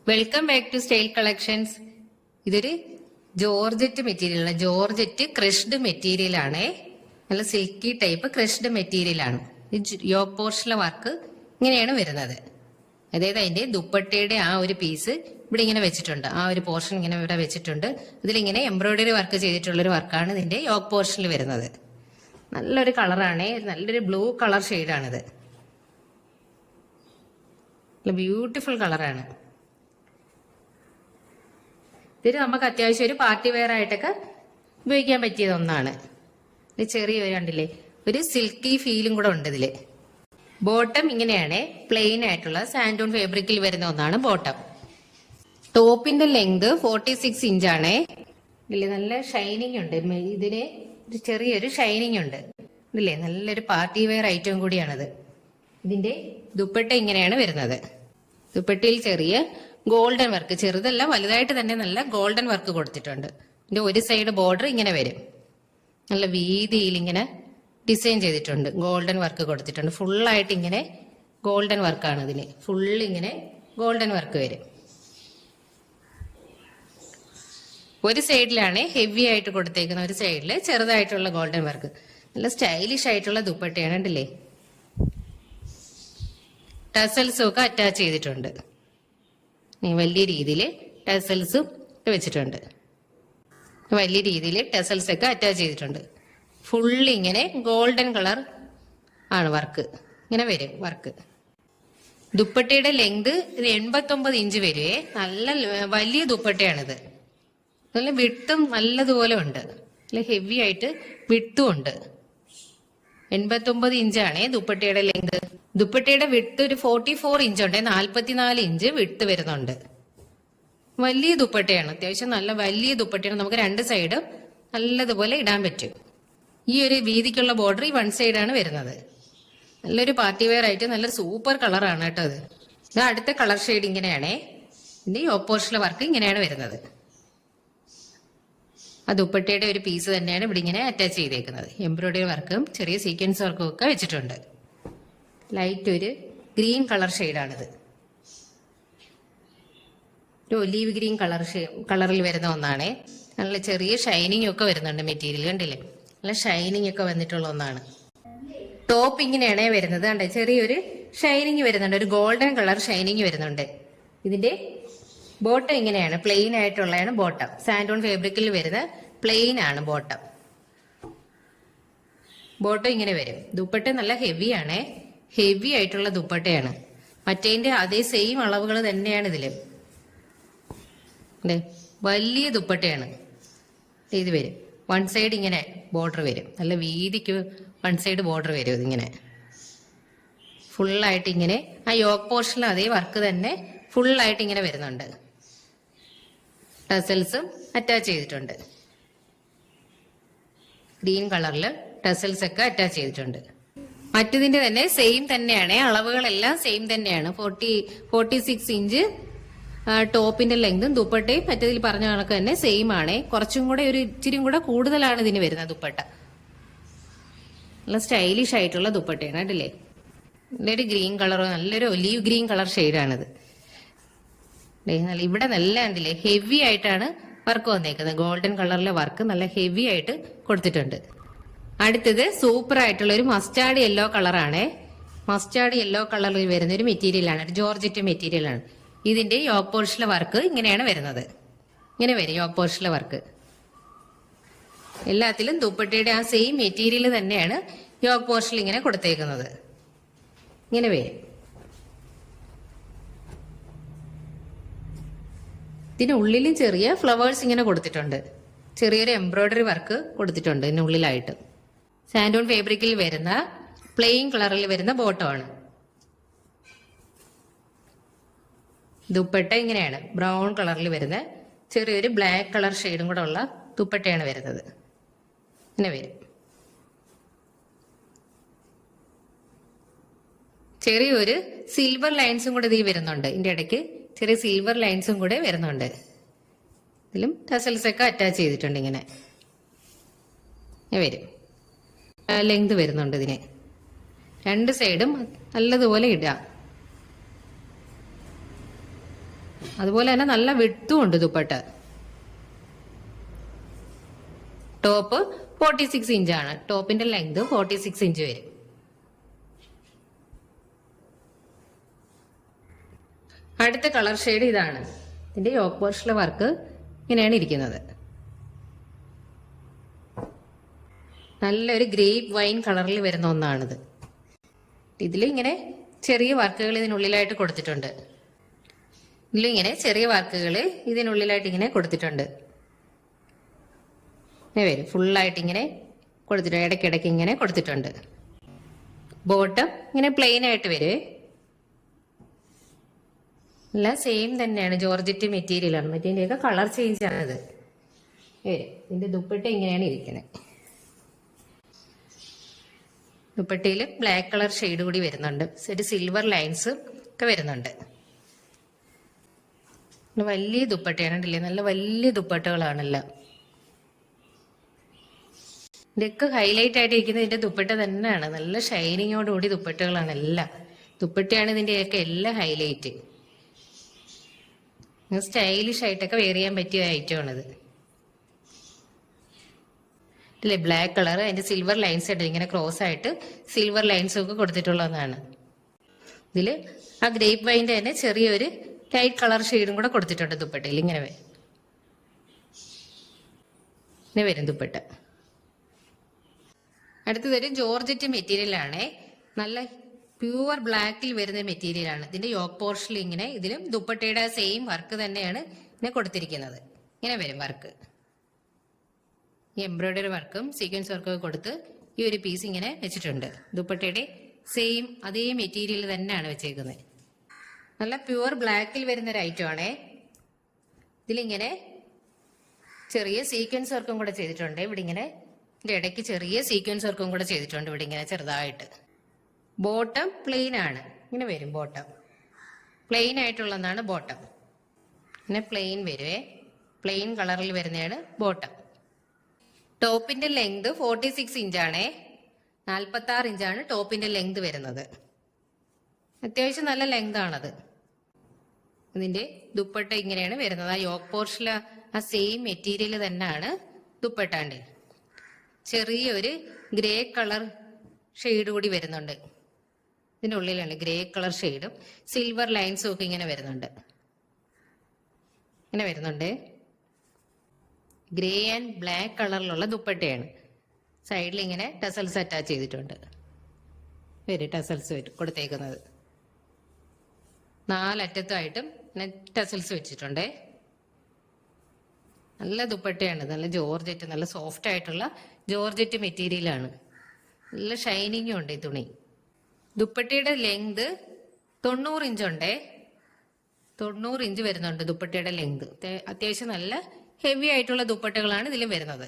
Welcome back to style collections. ഇതൊരു georgette material, georgette crushed material ആണ്. നല്ല silky type crushed material ആണ്. Yoke പോർഷനിലെ വർക്ക് ഇങ്ങനെയാണ് വരുന്നത്. അതായത് അതിന്റെ ദുപ്പട്ടയുടെ ആ ഒരു പീസ് ഇവിടെ ഇങ്ങനെ വെച്ചിട്ടുണ്ട്, ആ ഒരു പോർഷൻ ഇങ്ങനെ ഇവിടെ വെച്ചിട്ടുണ്ട്. ഇതിലിങ്ങനെ എംബ്രോയിഡറി വർക്ക് ചെയ്തിട്ടുള്ളൊരു വർക്കാണ് ഇതിന്റെ യോക്ക് പോർഷനിൽ വരുന്നത്. നല്ലൊരു കളറാണ്, നല്ലൊരു ബ്ലൂ കളർ ഷെയ്ഡാണിത്. ബ്യൂട്ടിഫുൾ കളറാണ്. ഇത് നമുക്ക് അത്യാവശ്യം ഒരു പാർട്ടി വെയർ ആയിട്ടൊക്കെ ഉപയോഗിക്കാൻ പറ്റിയത് ഒന്നാണ്. ഇത് ചെറിയൊരു കണ്ടില്ലേ, ഒരു സിൽക്കി ഫീലും കൂടെ ഉണ്ട് ഇതില്. ബോട്ടം ഇങ്ങനെയാണ്, പ്ലെയിൻ ആയിട്ടുള്ള സാൻഡോൺ ഫാബ്രിക്കിൽ വരുന്ന ഒന്നാണ് ബോട്ടം. ടോപ്പിന്റെ ലെങ്ത് 46 ഇഞ്ചാണ്. ഇതില് നല്ല ഷൈനിങ് ഉണ്ട്, ഇതിന് ഒരു ചെറിയൊരു ഷൈനിങ് ഉണ്ട്. ഇതില്ലേ നല്ലൊരു പാർട്ടി വെയർ ഐറ്റം കൂടിയാണിത്. ഇതിന്റെ ദുപ്പട്ട ഇങ്ങനെയാണ് വരുന്നത്. ദുപ്പട്ടയിൽ ചെറിയ ഗോൾഡൻ വർക്ക്, ചെറുതല്ല വലുതായിട്ട് തന്നെ നല്ല ഗോൾഡൻ വർക്ക് കൊടുത്തിട്ടുണ്ട്. ഇതിന്റെ ഒരു സൈഡ് ബോർഡർ ഇങ്ങനെ വരും, നല്ല വീതിയിൽ ഇങ്ങനെ ഡിസൈൻ ചെയ്തിട്ടുണ്ട്, ഗോൾഡൻ വർക്ക് കൊടുത്തിട്ടുണ്ട്. ഫുള്ളായിട്ട് ഇങ്ങനെ ഗോൾഡൻ വർക്കാണ് ഇതിന്, ഫുള്ള് ഇങ്ങനെ ഗോൾഡൻ വർക്ക് വരും. ഒരു സൈഡിലാണ് ഹെവി ആയിട്ട് കൊടുത്തേക്കുന്ന, ഒരു സൈഡില് ചെറുതായിട്ടുള്ള ഗോൾഡൻ വർക്ക്. നല്ല സ്റ്റൈലിഷ് ആയിട്ടുള്ള ദുപ്പട്ടയാണ്, കണ്ടില്ലേ. ടസൽസും ഒക്കെ അറ്റാച്ച് ചെയ്തിട്ടുണ്ട്, വലിയ രീതിയിൽ ടസൽസും വെച്ചിട്ടുണ്ട്. വലിയ രീതിയിൽ ടസൽസ് ഒക്കെ അറ്റാച്ച് ചെയ്തിട്ടുണ്ട്. ഫുള്ളി ഇങ്ങനെ ഗോൾഡൻ കളർ ആണ് വർക്ക്, ഇങ്ങനെ വരും വർക്ക്. ദുപ്പട്ടയുടെ ലെങ്ത് ഇത് 89 ഇഞ്ച് വരുവേ. നല്ല വലിയ ദുപ്പട്ടയാണിത്. നല്ല വിട്ടും നല്ലതുപോലെ ഉണ്ട്, നല്ല ഹെവി ആയിട്ട് വിട്ടും ഉണ്ട്. 89 ഇഞ്ചാണ് ദുപ്പട്ടയുടെ ലെങ്ത്. ദുപ്പട്ടയുടെ വിട്ട് ഒരു 44 ഇഞ്ച് ഉണ്ട്, 44 ഇഞ്ച് വിട്ട് വരുന്നുണ്ട്. വലിയ ദുപ്പട്ടയാണ്, അത്യാവശ്യം നല്ല വലിയ ദുപ്പട്ടയാണ്. നമുക്ക് രണ്ട് സൈഡും നല്ലതുപോലെ ഇടാൻ പറ്റും. ഈ ഒരു വീതിക്കുള്ള ബോർഡർ ഈ വൺ സൈഡാണ് വരുന്നത്. നല്ലൊരു പാർട്ടി വെയർ ആയിട്ട് നല്ല സൂപ്പർ കളറാണ് കേട്ടോ ഇത്. ഇത് അടുത്ത കളർ ഷെയ്ഡ് ഇങ്ങനെയാണേ. ഇതിന്റെ ഓപ്പോസിറ്റിലെ വർക്ക് ഇങ്ങനെയാണ് വരുന്നത്. ആ ദുപ്പട്ടയുടെ ഒരു പീസ് തന്നെയാണ് ഇവിടെ ഇങ്ങനെ അറ്റാച്ച് ചെയ്തേക്കുന്നത്. എംബ്രോയിഡറി വർക്കും ചെറിയ സീക്വൻസ് വർക്കും ഒക്കെ വെച്ചിട്ടുണ്ട്. ലൈറ്റ് ഒരു ഗ്രീൻ കളർ ഷെയ്ഡാണിത്. ഒരു ഒലീവ് ഗ്രീൻ കളറിൽ വരുന്ന ഒന്നാണ്. നല്ല ചെറിയ ഷൈനിങ് ഒക്കെ വരുന്നുണ്ട് മെറ്റീരിയൽ, കണ്ടില്ലേ, നല്ല ഷൈനിങ് ഒക്കെ വന്നിട്ടുള്ള ഒന്നാണ്. ടോപ്പ് ഇങ്ങനെയാണ് വരുന്നത്, കണ്ടേ ചെറിയൊരു ഷൈനിങ് വരുന്നുണ്ട്, ഒരു ഗോൾഡൻ കളർ ഷൈനിങ് വരുന്നുണ്ട്. ഇതിന്റെ ബോട്ടം ഇങ്ങനെയാണ്, പ്ലെയിൻ ആയിട്ടുള്ളതാണ് ബോട്ടം. സാൻഡോൺ ഫാബ്രിക്കിൽ വരുന്ന പ്ലെയിൻ ആണ് ബോട്ടം. ബോട്ടം ഇങ്ങനെ വരും. ദുപ്പട്ട നല്ല ഹെവി ആണ്, ഹെവി ആയിട്ടുള്ള ദുപ്പട്ടയാണ്. മറ്റേതിന്റെ അതേ സെയിം അളവുകൾ തന്നെയാണ് ഇതില്. വലിയ ദുപ്പട്ടയാണ് ഇത് വരും. വൺ സൈഡ് ഇങ്ങനെ ബോർഡർ വരും, നല്ല വീതിക്ക് വൺ സൈഡ് ബോർഡർ വരും. ഇതിങ്ങനെ ഫുള്ളായിട്ട് ഇങ്ങനെ ആ യോക്ക് പോർഷനിൽ അതേ വർക്ക് തന്നെ ഫുള്ളായിട്ട് ഇങ്ങനെ വരുന്നുണ്ട്. ടസൽസും അറ്റാച്ച് ചെയ്തിട്ടുണ്ട്, ഗ്രീൻ കളറിൽ ടസൽസ് ഒക്കെ അറ്റാച്ച് ചെയ്തിട്ടുണ്ട്. മറ്റതിന്റെ തന്നെ സെയിം തന്നെയാണ്, അളവുകളെല്ലാം സെയിം തന്നെയാണ്. 46 ഇഞ്ച് ടോപ്പിന്റെ ലെങ്തും ദുപ്പട്ടയും മറ്റതിൽ പറഞ്ഞ കണക്ക് തന്നെ സെയിം ആണ്. കുറച്ചും കൂടെ ഒരു ഇച്ചിരി കൂടെ കൂടുതലാണ് ഇതിന് വരുന്നത് ദുപ്പട്ട. നല്ല സ്റ്റൈലിഷ് ആയിട്ടുള്ള ദുപ്പട്ടയാണ് കേട്ടില്ലേ. നല്ലൊരു ഗ്രീൻ കളറോ, നല്ലൊരു ഒലീവ് ഗ്രീൻ കളർ ഷെയ്ഡാണിത്. ഇവിടെ നല്ല കണ്ടില്ലേ ഹെവി ആയിട്ടാണ് വർക്ക് വന്നേക്കുന്നത്. ഗോൾഡൻ കളറിലെ വർക്ക് നല്ല ഹെവി ആയിട്ട് കൊടുത്തിട്ടുണ്ട്. അടുത്തത് സൂപ്പർ ആയിട്ടുള്ള ഒരു മസ്റ്റാർഡ് യെല്ലോ കളറാണ്. മസ്റ്റാർഡ് യെല്ലോ കളറിൽ വരുന്ന ഒരു മെറ്റീരിയലാണ്, ഒരു ജോർജറ്റ് മെറ്റീരിയലാണ്. ഇതിന്റെ യോക്ക് പോർഷനിലെ വർക്ക് ഇങ്ങനെയാണ് വരുന്നത്. ഇങ്ങനെ വരും യോക്ക് പോർഷനിലെ വർക്ക്. എല്ലാത്തിലും ദുപ്പട്ടയുടെ ആ സെയിം മെറ്റീരിയൽ തന്നെയാണ് യോക്ക് പോർഷനിൽ ഇങ്ങനെ കൊടുത്തേക്കുന്നത്. ഇങ്ങനെ വരും. ഇതിനുള്ളിലും ചെറിയ ഫ്ലവേഴ്സ് ഇങ്ങനെ കൊടുത്തിട്ടുണ്ട്, ചെറിയൊരു എംബ്രോയിഡറി വർക്ക് കൊടുത്തിട്ടുണ്ട് ഇതിനുള്ളിലായിട്ട്. സാൻഡോൺ ഫാബ്രിക്കിൽ വരുന്ന പ്ലെയിൻ കളറിൽ വരുന്ന ബോട്ടമാണ്. ദുപ്പട്ട ഇങ്ങനെയാണ്, ബ്രൗൺ കളറിൽ വരുന്ന ചെറിയൊരു ബ്ലാക്ക് കളർ ഷെയ്ഡും കൂടെ ഉള്ള ദുപ്പട്ടയാണ് വരുന്നത്. ഇങ്ങനെ വരും. ചെറിയൊരു സിൽവർ ലൈൻസും കൂടെ ഇതിൽ വരുന്നുണ്ട്. ഇതിന്റെ ഇടയ്ക്ക് ചെറിയ സിൽവർ ലൈൻസും കൂടെ വരുന്നുണ്ട്. ഇതിലും ടസൽസ് ഒക്കെ അറ്റാച്ച് ചെയ്തിട്ടുണ്ട്. ഇങ്ങനെ വരും, ലെങ്ത് വരുന്നുണ്ട് ഇതിന്. രണ്ട് സൈഡും നല്ലതുപോലെ ഇടാം. അതുപോലെ തന്നെ നല്ല വിഡ്ത്തും ഉണ്ട് ദുപ്പട്ട. ടോപ്പ് 46 ഇഞ്ചാണ്. ടോപ്പിന്റെ ലെങ്ത് 46 ഇഞ്ച് വരും. അടുത്ത കളർ ഷെയ്ഡ് ഇതാണ്. ഇതിന്റെ യോക്ക് പോർഷനിലെ വർക്ക് ഇങ്ങനെയാണ് ഇരിക്കുന്നത്. നല്ലൊരു ഗ്രേപ്പ് വൈൻ കളറിൽ വരുന്ന ഒന്നാണിത്. ഇതിലിങ്ങനെ ചെറിയ വർക്കുകൾ ഇതിനുള്ളിലായിട്ട് കൊടുത്തിട്ടുണ്ട്. ഇതിലിങ്ങനെ ചെറിയ വർക്കുകൾ ഇതിനുള്ളിലായിട്ട് ഇങ്ങനെ കൊടുത്തിട്ടുണ്ട്. വരും ഫുള്ളായിട്ട് ഇങ്ങനെ കൊടുത്തിട്ടുണ്ട്. ഇടയ്ക്കിടയ്ക്ക് ഇങ്ങനെ കൊടുത്തിട്ടുണ്ട്. ബോട്ടം ഇങ്ങനെ പ്ലെയിൻ ആയിട്ട് വരുവേ. എല്ലാം സെയിം തന്നെയാണ്. ജോർജറ്റ് മെറ്റീരിയലാണ്. മെറ്റീരിയലൊക്കെ കളർ ചേഞ്ച് ആണത്. ഇതിന്റെ ദുപ്പട്ട ഇങ്ങനെയാണ് ഇരിക്കുന്നത്. ദുപ്പട്ടയിൽ ബ്ലാക്ക് കളർ ഷെയ്ഡ് കൂടി വരുന്നുണ്ട്. ഒരു സിൽവർ ലൈൻസ് ഒക്കെ വരുന്നുണ്ട്. വലിയ ദുപ്പട്ടയാണ് ഉണ്ടല്ലേ. നല്ല വലിയ ദുപ്പട്ടകളാണല്ലോ. ഇതൊക്കെ ഹൈലൈറ്റ് ആയിട്ട് ഇരിക്കുന്നത് ഇതിന്റെ ദുപ്പട്ട തന്നെയാണ്. നല്ല ഷൈനിങ്ങോടുകൂടി ദുപ്പട്ടകളാണ് എല്ലാം. ദുപ്പട്ടയാണ് ഇതിന്റെയൊക്കെ എല്ലാം ഹൈലൈറ്റ്. സ്റ്റൈലിഷ് ആയിട്ടൊക്കെ വെയർ ചെയ്യാൻ പറ്റിയ ഐറ്റമാണിത്. അല്ലേ ബ്ലാക്ക് കളർ അതിന്റെ സിൽവർ ലൈൻസ് ആയിട്ട് ഇങ്ങനെ ക്രോസ് ആയിട്ട് സിൽവർ ലൈൻസും ഒക്കെ കൊടുത്തിട്ടുള്ളതാണ്. ഇതില് ആ ഗ്രേപ്പ് വൈൻ്റെ തന്നെ ചെറിയൊരു ലൈറ്റ് കളർ ഷെയ്ഡും കൂടെ കൊടുത്തിട്ടുണ്ട് ദുപ്പട്ടയിൽ. ഇങ്ങനെ വരും ദുപ്പട്ട. അടുത്തതൊരു ജോർജറ്റ് മെറ്റീരിയൽ ആണ്. നല്ല പ്യുവർ ബ്ലാക്കിൽ വരുന്ന മെറ്റീരിയൽ ആണ്. ഇതിന്റെ യോക്ക് പോർഷനിൽ ഇങ്ങനെ ഇതിലും ദുപ്പട്ടയുടെ സെയിം വർക്ക് തന്നെയാണ് ഇതിനെ കൊടുത്തിരിക്കുന്നത്. ഇങ്ങനെ വരും വർക്ക്. ഈ എംബ്രോയിഡറി വർക്കും സീക്വൻസ് വർക്കും ഒക്കെ കൊടുത്ത് ഈ ഒരു പീസ് ഇങ്ങനെ വെച്ചിട്ടുണ്ട്. ദുപ്പട്ടയുടെ സെയിം അതേ മെറ്റീരിയൽ തന്നെയാണ് വെച്ചേക്കുന്നത്. നല്ല പ്യുവർ ബ്ലാക്കിൽ വരുന്ന ഒരു ഐറ്റം ആണേ. ഇതിലിങ്ങനെ ചെറിയ സീക്വൻസ് വർക്കും കൂടെ ചെയ്തിട്ടുണ്ട്. ഇവിടെ ഇങ്ങനെ ഇതിന്റെ ഇടയ്ക്ക് ചെറിയ സീക്വൻസ് വർക്കും കൂടെ ചെയ്തിട്ടുണ്ട്. ഇവിടെ ഇങ്ങനെ ചെറുതായിട്ട്. ബോട്ടം പ്ലെയിൻ ആണ്. ഇങ്ങനെ വരും ബോട്ടം. പ്ലെയിൻ ആയിട്ടുള്ളതാണ് ബോട്ടം. പിന്നെ പ്ലെയിൻ വരുവേ. പ്ലെയിൻ കളറിൽ വരുന്നതാണ് ബോട്ടം. ടോപ്പിന്റെ ലെങ്ത് 46 ഇഞ്ചാണേ. 46 ഇഞ്ചാണ് ടോപ്പിന്റെ ലെങ്ത് വരുന്നത്. അത്യാവശ്യം നല്ല ലെങ്ത് ആണത്. ഇതിന്റെ ദുപ്പട്ട ഇങ്ങനെയാണ് വരുന്നത്. ആ യോക്ക് പോർഷനിലെ ആ സെയിം മെറ്റീരിയൽ തന്നെയാണ് ദുപ്പട്ടാണ്ട്. ചെറിയൊരു ഗ്രേ കളർ ഷെയ്ഡ് കൂടി വരുന്നുണ്ട്. ഇതിൻ്റെ ഉള്ളിലാണ് ഗ്രേ കളർ ഷെയ്ഡും സിൽവർ ലൈൻസും ഒക്കെ ഇങ്ങനെ വരുന്നുണ്ട്. ഗ്രേ ആൻഡ് ബ്ലാക്ക് കളറിലുള്ള ദുപ്പട്ടയാണ്. സൈഡിൽ ഇങ്ങനെ ടസൽസ് അറ്റാച്ച് ചെയ്തിട്ടുണ്ട്. ടസൽസ് കൊടുത്തേക്കുന്നത് 4 അറ്റത്തായിട്ടും ടസൽസ് വെച്ചിട്ടുണ്ട്. നല്ല ദുപ്പട്ടയാണ്. നല്ല ജോർജറ്റ്, നല്ല സോഫ്റ്റ് ആയിട്ടുള്ള ജോർജറ്റ് മെറ്റീരിയലാണ്. നല്ല ഷൈനിങ്ങും ഉണ്ട് ഈ തുണി. ദുപ്പട്ടയുടെ ലെങ്ത് 90 ഇഞ്ചുണ്ടേ. 90 ഇഞ്ച് വരുന്നുണ്ട് ദുപ്പട്ടയുടെ ലെങ്ത്. അത്യാവശ്യം നല്ല ഹെവി ആയിട്ടുള്ള ദുപ്പട്ടകളാണ് ഇതിലും വരുന്നത്.